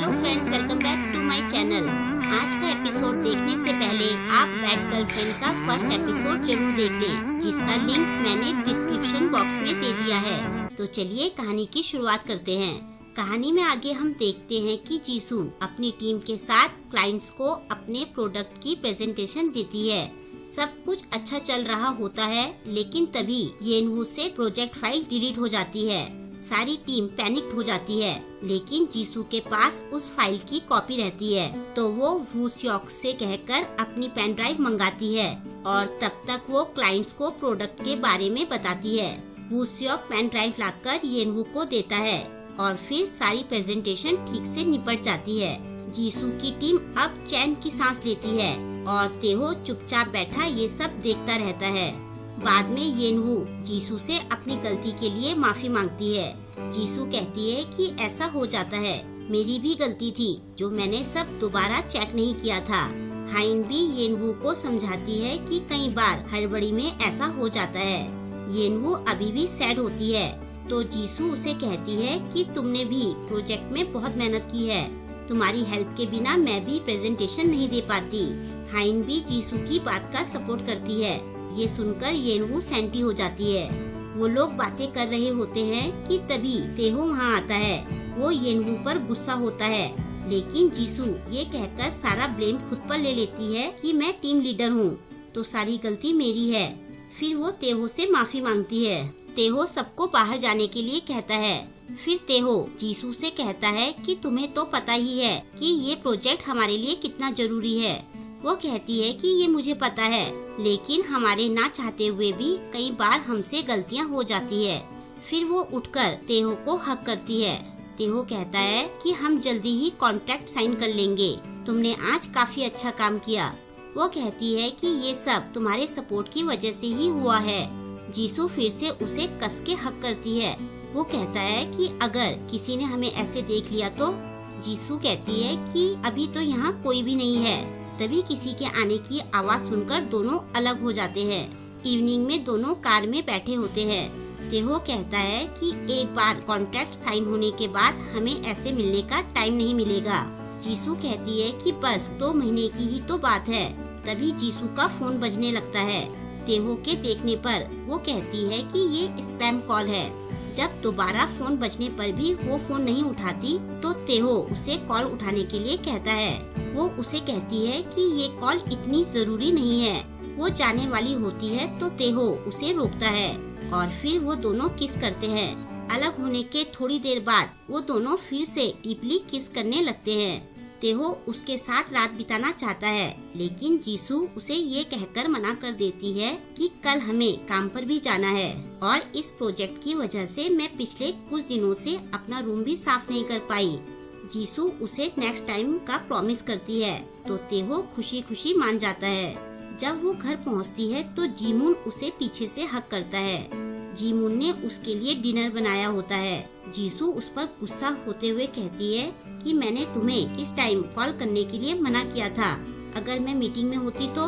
Friends, welcome back to my channel. आज का episode देखने से पहले आप बैड गर्लफ्रेंड का फर्स्ट एपिसोड जरूर देख लें, जिसका लिंक मैंने डिस्क्रिप्शन बॉक्स में दे दिया है। तो चलिए कहानी की शुरुआत करते हैं। कहानी में आगे हम देखते हैं कि जीसू अपनी टीम के साथ क्लाइंट्स को अपने प्रोडक्ट की प्रेजेंटेशन देती है। सब कुछ अच्छा चल रहा होता है, लेकिन तभी येनवू से प्रोजेक्ट फाइल डिलीट हो जाती है। सारी टीम पैनिक हो जाती है, लेकिन जीसू के पास उस फाइल की कॉपी रहती है, तो वो वूस्योक से कहकर अपनी पेन ड्राइव मंगाती है और तब तक वो क्लाइंट्स को प्रोडक्ट के बारे में बताती है। वूस्योक पेन ड्राइव लाकर येनवू को देता है और फिर सारी प्रेजेंटेशन ठीक से निपट जाती है। जीसू की टीम अब चैन की सांस लेती है और तेहो चुपचाप बैठा ये सब देखता रहता है। बाद में येनवू जीसू से अपनी गलती के लिए माफी मांगती है। जीसू कहती है कि ऐसा हो जाता है, मेरी भी गलती थी जो मैंने सब दोबारा चेक नहीं किया था। हाइन भी येनवू को समझाती है कि कई बार हड़बड़ी में ऐसा हो जाता है। येनवू अभी भी सैड होती है, तो जीसू उसे कहती है कि तुमने भी प्रोजेक्ट में बहुत मेहनत की है, तुम्हारी हेल्प के बिना मैं भी प्रेजेंटेशन नहीं दे पाती। हाइन भी जीसू की बात का सपोर्ट करती है। ये सुनकर येनवू सैंटी हो जाती है। वो लोग बातें कर रहे होते हैं कि तभी तेहो वहाँ आता है। वो येनवू पर गुस्सा होता है, लेकिन जीसू ये कहकर सारा ब्लेम खुद पर ले लेती है कि मैं टीम लीडर हूँ, तो सारी गलती मेरी है। फिर वो तेहो से माफी मांगती है। तेहो सबको बाहर जाने के लिए कहता है। फिर तेहो जीसू से कहता है कि तुम्हें तो पता ही है कि ये प्रोजेक्ट हमारे लिए कितना जरूरी है। वो कहती है कि ये मुझे पता है, लेकिन हमारे ना चाहते हुए भी कई बार हमसे गलतियाँ हो जाती है। फिर वो उठकर तेहो को हक करती है। तेहो कहता है कि हम जल्दी ही कॉन्ट्रैक्ट साइन कर लेंगे, तुमने आज काफी अच्छा काम किया। वो कहती है कि ये सब तुम्हारे सपोर्ट की वजह से ही हुआ है। जीसू फिर से उसे कस के हक करती है। वो कहता है कि अगर किसी ने हमें ऐसे देख लिया तो। जीसू कहती है कि अभी तो यहाँ कोई भी नहीं है। तभी किसी के आने की आवाज सुनकर दोनों अलग हो जाते हैं। इवनिंग में दोनों कार में बैठे होते हैं। तेहो कहता है कि एक बार कॉन्ट्रैक्ट साइन होने के बाद हमें ऐसे मिलने का टाइम नहीं मिलेगा। जीसू कहती है कि बस 2 महीने की ही तो बात है। तभी जीसू का फोन बजने लगता है। तेहो के देखने पर वो कहती है कि ये स्पैम कॉल है। जब दोबारा फोन बजने पर भी वो फोन नहीं उठाती, तो तेहो उसे कॉल उठाने के लिए कहता है। वो उसे कहती है कि ये कॉल इतनी जरूरी नहीं है। वो जाने वाली होती है, तो तेहो उसे रोकता है और फिर वो दोनों किस करते हैं। अलग होने के थोड़ी देर बाद वो दोनों फिर से डीपली किस करने लगते हैं। तेहो उसके साथ रात बिताना चाहता है, लेकिन जीसू उसे ये कहकर मना कर देती है कि कल हमें काम पर भी जाना है और इस प्रोजेक्ट की वजह से मैं पिछले कुछ दिनों से अपना रूम भी साफ नहीं कर पाई। जीसू उसे नेक्स्ट टाइम का प्रॉमिस करती है, तो तेहो खुशी खुशी मान जाता है। जब वो घर पहुंचती है, तो जीमून उसे पीछे से हक करता है। जीमून ने उसके लिए डिनर बनाया होता है। जीसू उस पर गुस्सा होते हुए कहती है कि मैंने तुम्हें इस टाइम कॉल करने के लिए मना किया था, अगर मैं मीटिंग में होती तो।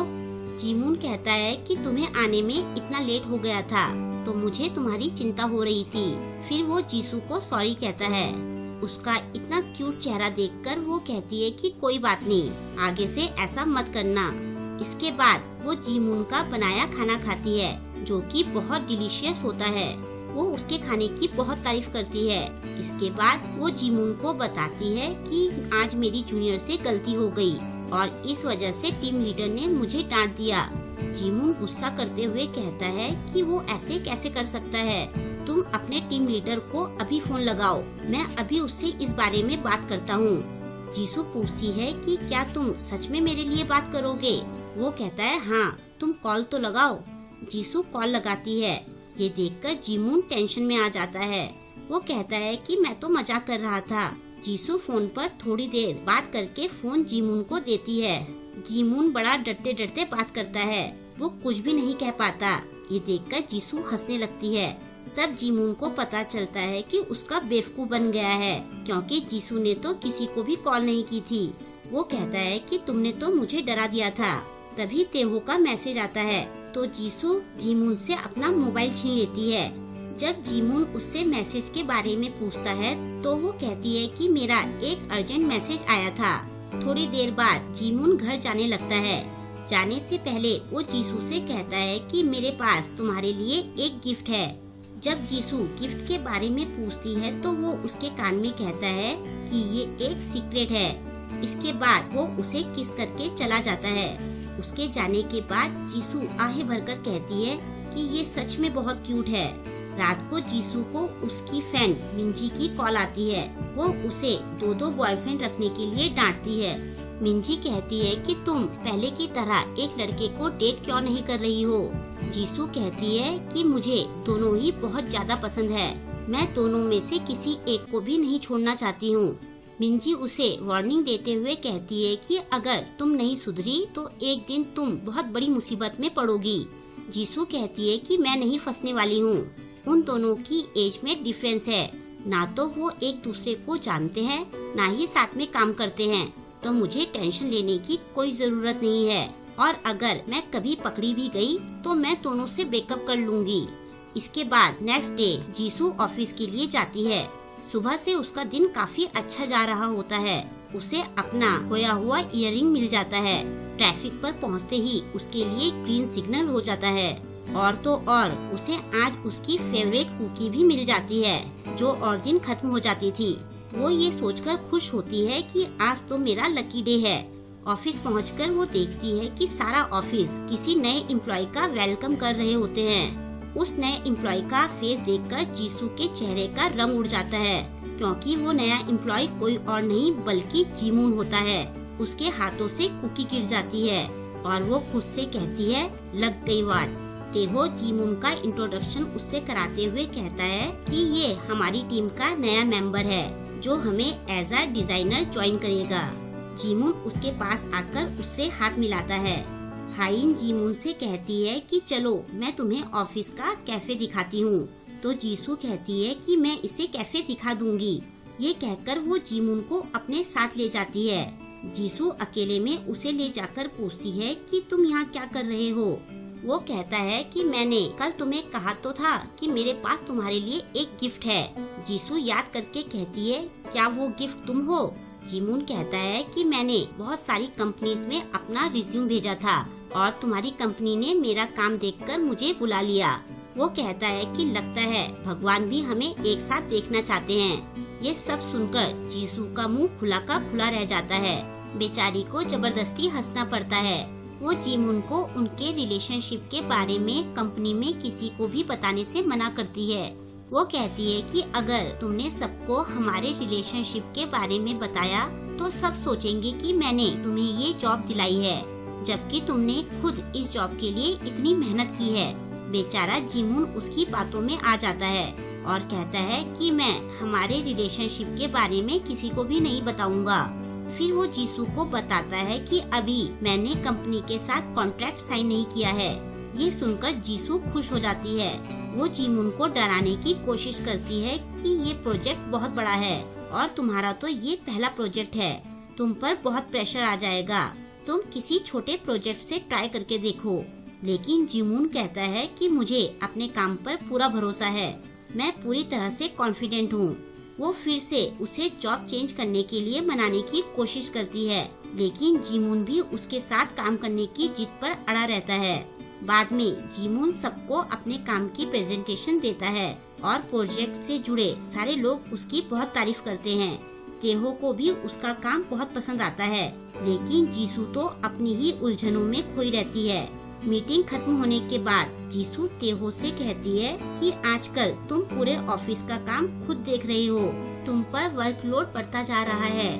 जीमून कहता है कि तुम्हें आने में इतना लेट हो गया था, तो मुझे तुम्हारी चिंता हो रही थी। फिर वो जीसू को सॉरी कहता है। उसका इतना क्यूट चेहरा देखकर वो कहती है कि कोई बात नहीं, आगे से ऐसा मत करना। इसके बाद वो जीमून का बनाया खाना खाती है, जो कि बहुत डिलीशियस होता है। वो उसके खाने की बहुत तारीफ करती है। इसके बाद वो जीमून को बताती है कि आज मेरी जूनियर से गलती हो गई और इस वजह से टीम लीडर ने मुझे डांट दिया। जीमून गुस्सा करते हुए कहता है कि वो ऐसे कैसे कर सकता है। तुम अपने टीम लीडर को अभी फोन लगाओ, मैं अभी उससे इस बारे में बात करता हूँ। जीसू पूछती है कि क्या तुम सच में मेरे लिए बात करोगे। वो कहता है हाँ, तुम कॉल तो लगाओ। जीसू कॉल लगाती है। ये देखकर जीमून टेंशन में आ जाता है। वो कहता है कि मैं तो मजाक कर रहा था। जीसू फोन पर थोड़ी देर बात करके फोन जीमून को देती है। जीमून बड़ा डरते डरते बात करता है। वो कुछ भी नहीं कह पाता। ये देखकर जीसू हंसने लगती है। तब जीमून को पता चलता है कि उसका बेवकूफ बन गया है, क्योंकि जीसू ने तो किसी को भी कॉल नहीं की थी। वो कहता है कि तुमने तो मुझे डरा दिया था। तभी तेहो का मैसेज आता है, तो जीसू जीमून से अपना मोबाइल छीन लेती है। जब जीमून उससे मैसेज के बारे में पूछता है तो वो कहती है कि मेरा एक अर्जेंट मैसेज आया था। थोड़ी देर बाद जीमून घर जाने लगता है। जाने से पहले वो जीसू से कहता है कि मेरे पास तुम्हारे लिए एक गिफ्ट है। जब जीसू गिफ्ट के बारे में पूछती है तो वो उसके कान में कहता है कि ये एक सीक्रेट है। इसके बाद वो उसे किस करके चला जाता है। उसके जाने के बाद जीसू आहें भरकर कहती है कि ये सच में बहुत क्यूट है। रात को जीसू को उसकी फ्रेंड मिंजी की कॉल आती है। वो उसे दो बॉयफ्रेंड रखने के लिए डांटती है। मिंजी कहती है कि तुम पहले की तरह एक लड़के को डेट क्यों नहीं कर रही हो। जीसू कहती है कि मुझे दोनों ही बहुत ज्यादा पसंद है। मैं दोनों में से किसी एक को भी नहीं छोड़ना चाहती हूँ। मिंजी उसे वार्निंग देते हुए कहती है कि अगर तुम नहीं सुधरी तो एक दिन तुम बहुत बड़ी मुसीबत में पड़ोगी। जीसू कहती है कि मैं नहीं फंसने वाली हूँ। उन दोनों की एज में डिफरेंस है। ना तो वो एक दूसरे को जानते हैं, ना ही साथ में काम करते हैं, तो मुझे टेंशन लेने की कोई जरूरत नहीं है। और अगर मैं कभी पकड़ी भी गई तो मैं दोनों से ब्रेकअप कर लूंगी। इसके बाद नेक्स्ट डे जीसू ऑफिस के लिए जाती है। सुबह से उसका दिन काफी अच्छा जा रहा होता है। उसे अपना खोया हुआ इयररिंग मिल जाता है। ट्रैफिक पर पहुंचते ही उसके लिए ग्रीन सिग्नल हो जाता है। और तो और उसे आज उसकी फेवरेट कुकी भी मिल जाती है जो और दिन खत्म हो जाती थी। वो ये सोचकर खुश होती है कि आज तो मेरा लकी डे है। ऑफिस पहुंचकर वो देखती है कि सारा ऑफिस किसी नए एम्प्लॉय का वेलकम कर रहे होते हैं। उस नए एम्प्लॉय का फेस देखकर जीसू के चेहरे का रंग उड़ जाता है, क्योंकि वो नया एम्प्लॉय कोई और नहीं बल्कि जीमून होता है। उसके हाथों से कुकी गिर जाती है और वो खुद से कहती है लग गई बात। तेहो जीमून का इंट्रोडक्शन उससे कराते हुए कहता है कि ये हमारी टीम का नया मेंबर है जो हमें एज अ डिजाइनर ज्वाइन करेगा। जीमून उसके पास आकर उससे हाथ मिलाता है। हाइन जीमून से कहती है कि चलो मैं तुम्हें ऑफिस का कैफे दिखाती हूँ। तो जीसू कहती है कि मैं इसे कैफे दिखा दूंगी। ये कहकर वो जीमून को अपने साथ ले जाती है। जीसू अकेले में उसे ले जाकर पूछती है कि तुम यहाँ क्या कर रहे हो। वो कहता है कि मैंने कल तुम्हें कहा तो था कि मेरे पास तुम्हारे लिए एक गिफ्ट है। जीसू याद करके कहती है क्या वो गिफ्ट तुम हो। जीमून कहता है कि मैंने बहुत सारी कंपनीज में अपना रिज्यूम भेजा था और तुम्हारी कंपनी ने मेरा काम देखकर मुझे बुला लिया। वो कहता है कि लगता है भगवान भी हमें एक साथ देखना चाहते हैं। ये सब सुनकर जीसू का मुंह खुला का खुला रह जाता है। बेचारी को जबरदस्ती हंसना पड़ता है। वो जीमून को उनके रिलेशनशिप के बारे में कंपनी में किसी को भी बताने से मना करती है। वो कहती है कि अगर तुमने सबको हमारे रिलेशनशिप के बारे में बताया तो सब सोचेंगे कि मैंने तुम्हें ये जॉब दिलाई है, जबकि तुमने खुद इस जॉब के लिए इतनी मेहनत की है। बेचारा जीमून उसकी बातों में आ जाता है और कहता है कि मैं हमारे रिलेशनशिप के बारे में किसी को भी नहीं बताऊंगा। फिर वो जीसू को बताता है कि अभी मैंने कंपनी के साथ कॉन्ट्रैक्ट साइन नहीं किया है। ये सुनकर जीसू खुश हो जाती है। वो जीमून को डराने की कोशिश करती है कि ये प्रोजेक्ट बहुत बड़ा है और तुम्हारा तो ये पहला प्रोजेक्ट है, तुम पर बहुत प्रेशर आ जाएगा, तुम किसी छोटे प्रोजेक्ट से ट्राई करके देखो। लेकिन जीमून कहता है कि मुझे अपने काम पर पूरा भरोसा है, मैं पूरी तरह से कॉन्फिडेंट हूँ। वो फिर से उसे जॉब चेंज करने के लिए मनाने की कोशिश करती है, लेकिन जीमून भी उसके साथ काम करने की जिद पर अड़ा रहता है। बाद में जीमून सबको अपने काम की प्रेजेंटेशन देता है और प्रोजेक्ट से जुड़े सारे लोग उसकी बहुत तारीफ करते हैं। तेहो को भी उसका काम बहुत पसंद आता है, लेकिन जीसू तो अपनी ही उलझनों में खोई रहती है। मीटिंग खत्म होने के बाद जीसू तेहो से कहती है कि आजकल तुम पूरे ऑफिस का काम खुद देख रहे हो, तुम पर वर्कलोड बढ़ता जा रहा है,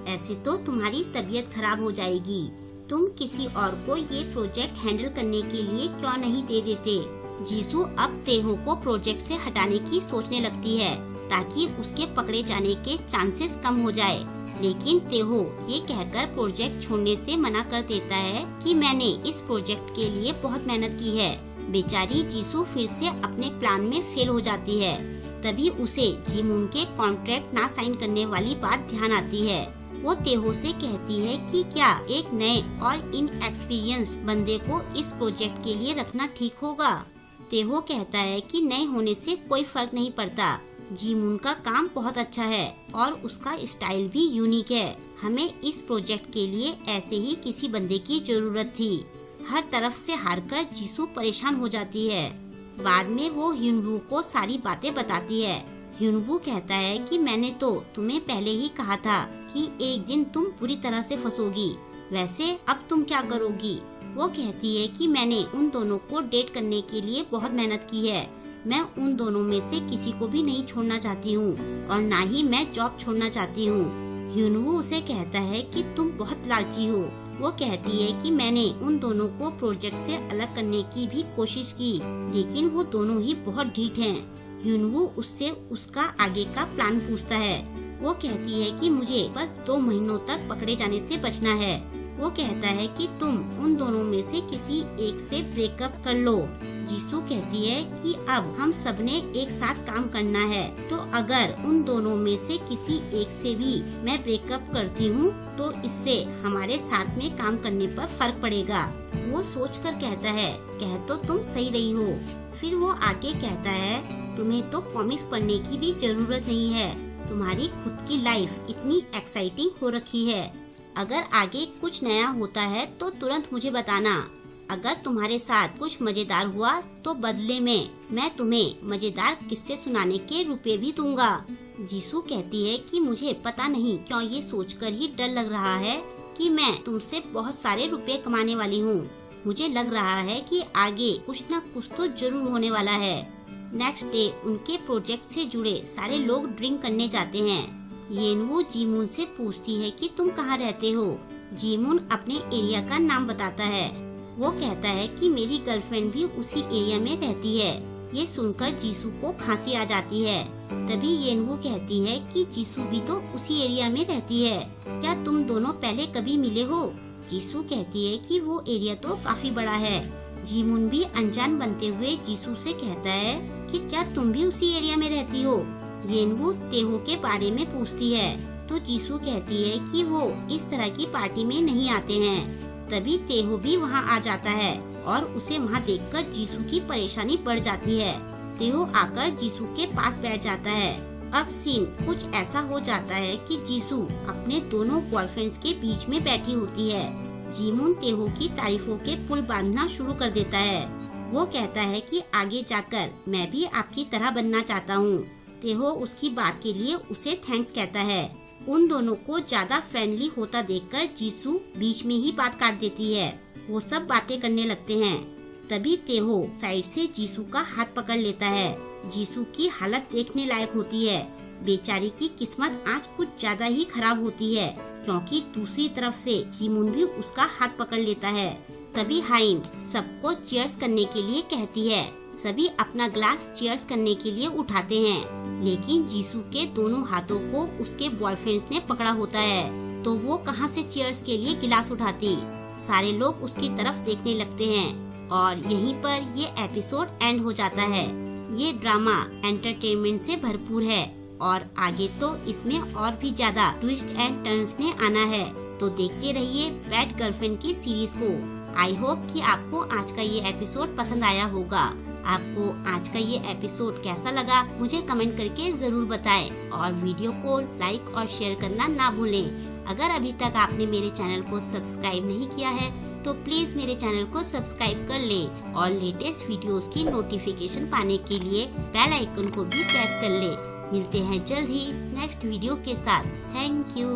ऐसे तो तुम्हारी तबीयत खराब हो जाएगी। तुम किसी और को ये प्रोजेक्ट हैंडल करने के लिए क्यों नहीं दे देते। जीसू अब तेहो को प्रोजेक्ट से हटाने की सोचने लगती है ताकि उसके पकड़े जाने के चांसेस कम हो जाए, लेकिन तेहो ये कहकर प्रोजेक्ट छोड़ने से मना कर देता है कि मैंने इस प्रोजेक्ट के लिए बहुत मेहनत की है। बेचारी जीसू फिर से अपने प्लान में फेल हो जाती है। तभी उसे जीमून के कॉन्ट्रैक्ट ना साइन करने वाली बात ध्यान आती है। वो तेहो से कहती है कि क्या एक नए और इनएक्सपीरियंस्ड बंदे को इस प्रोजेक्ट के लिए रखना ठीक होगा। तेहो कहता है कि नए होने से कोई फर्क नहीं पड़ता। जीमून का काम बहुत अच्छा है और उसका स्टाइल भी यूनिक है। हमें इस प्रोजेक्ट के लिए ऐसे ही किसी बंदे की जरूरत थी। हर तरफ से हारकर जीसू परेशान हो जाती है। बाद में वो ह्यूनवू को सारी बातें बताती है। ह्यूनवू कहता है कि मैंने तो तुम्हें पहले ही कहा था कि एक दिन तुम पूरी तरह से फंसोगी। वैसे अब तुम क्या करोगी? वो कहती है कि मैंने उन दोनों को डेट करने के लिए बहुत मेहनत की है। मैं उन दोनों में से किसी को भी नहीं छोड़ना चाहती हूँ और ना ही मैं जॉब छोड़ना चाहती हूँ। ह्यूनवू उसे कहता है कि तुम बहुत लालची हो। वो कहती है कि मैंने उन दोनों को प्रोजेक्ट से अलग करने की भी कोशिश की, लेकिन वो दोनों ही बहुत ढीठ हैं। ह्यूनवू उससे उसका आगे का प्लान पूछता है। वो कहती है कि मुझे बस 2 महीनों तक पकड़े जाने से बचना है। वो कहता है कि तुम उन दोनों में से किसी एक से ब्रेकअप कर लो। जीसू कहती है कि अब हम सबने एक साथ काम करना है, तो अगर उन दोनों में से किसी एक से भी मैं ब्रेकअप करती हूँ तो इससे हमारे साथ में काम करने पर फर्क पड़ेगा। वो सोचकर कहता है, कह तो तुम सही रही हो। फिर वो आगे कहता है, तुम्हें तो कॉमिक्स पढ़ने की भी जरूरत नहीं है। तुम्हारी खुद की लाइफ इतनी एक्साइटिंग हो रखी है। अगर आगे कुछ नया होता है तो तुरंत मुझे बताना। अगर तुम्हारे साथ कुछ मजेदार हुआ तो बदले में मैं तुम्हें मजेदार किस्से सुनाने के रुपए भी दूंगा। जीसू कहती है कि मुझे पता नहीं क्यों ये सोचकर ही डर लग रहा है कि मैं तुमसे बहुत सारे रुपए कमाने वाली हूँ। मुझे लग रहा है कि आगे कुछ न कुछ तो जरूर होने वाला है। नेक्स्ट डे उनके प्रोजेक्ट से जुड़े सारे लोग ड्रिंक करने जाते हैं। येनवू जीमून से पूछती है कि तुम कहाँ रहते हो। जीमून अपने एरिया का नाम बताता है। वो कहता है कि मेरी गर्लफ्रेंड भी उसी एरिया में रहती है। ये सुनकर जीसू को खांसी आ जाती है। तभी येनवू कहती है कि जीसू भी तो उसी एरिया में रहती है। क्या तुम दोनों पहले कभी मिले हो? जीसू कहती है कि वो एरिया तो काफी बड़ा है। जीमून भी अनजान बनते हुए जीसू से कहता है कि क्या तुम भी उसी एरिया में रहती हो? येनवू तेहो के बारे में पूछती है तो जीसू कहती है कि वो इस तरह की पार्टी में नहीं आते हैं। तभी तेहो भी वहाँ आ जाता है और उसे वहाँ देखकर जीसू की परेशानी बढ़ जाती है। तेहो आकर जीसू के पास बैठ जाता है। अब सीन कुछ ऐसा हो जाता है कि जीसू अपने दोनों बॉयफ्रेंड्स के बीच में बैठी होती है। जीमून तेहो की तारीफों के पुल बांधना शुरू कर देता है। वो कहता है कि आगे जाकर मैं भी आपकी तरह बनना चाहता हूँ। तेहो उसकी बात के लिए उसे थैंक्स कहता है। उन दोनों को ज्यादा फ्रेंडली होता देखकर जीसू बीच में ही बात काट देती है। वो सब बातें करने लगते हैं। तभी तेहो साइड से जीसू का हाथ पकड़ लेता है। जीसू की हालत देखने लायक होती है। बेचारी की किस्मत आज कुछ ज्यादा ही खराब होती है, क्योंकि दूसरी तरफ से जीमून भी उसका हाथ पकड़ लेता है। तभी हाइन सबको चीयर्स करने के लिए कहती है। सभी अपना ग्लास चीयर्स करने के लिए उठाते हैं, लेकिन जीसू के दोनों हाथों को उसके बॉयफ्रेंड्स ने पकड़ा होता है, तो वो कहां से चीयर्स के लिए गिलास उठाती। सारे लोग उसकी तरफ देखने लगते हैं और यहीं पर ये एपिसोड एंड हो जाता है। ये ड्रामा एंटरटेनमेंट से भरपूर है और आगे तो इसमें और भी ज्यादा ट्विस्ट एंड टर्न्स ने आना है, तो देखते रहिए बैड गर्लफ्रेंड की सीरीज को। आई होप कि आपको आज का ये एपिसोड पसंद आया होगा। आपको आज का ये एपिसोड कैसा लगा मुझे कमेंट करके जरूर बताएं और वीडियो को लाइक और शेयर करना ना भूलें। अगर अभी तक आपने मेरे चैनल को सब्सक्राइब नहीं किया है तो प्लीज मेरे चैनल को सब्सक्राइब कर लें और लेटेस्ट वीडियोस की नोटिफिकेशन पाने के लिए बेल आइकन को भी प्रेस कर लें। मिलते हैं जल्द ही नेक्स्ट वीडियो के साथ। Thank you.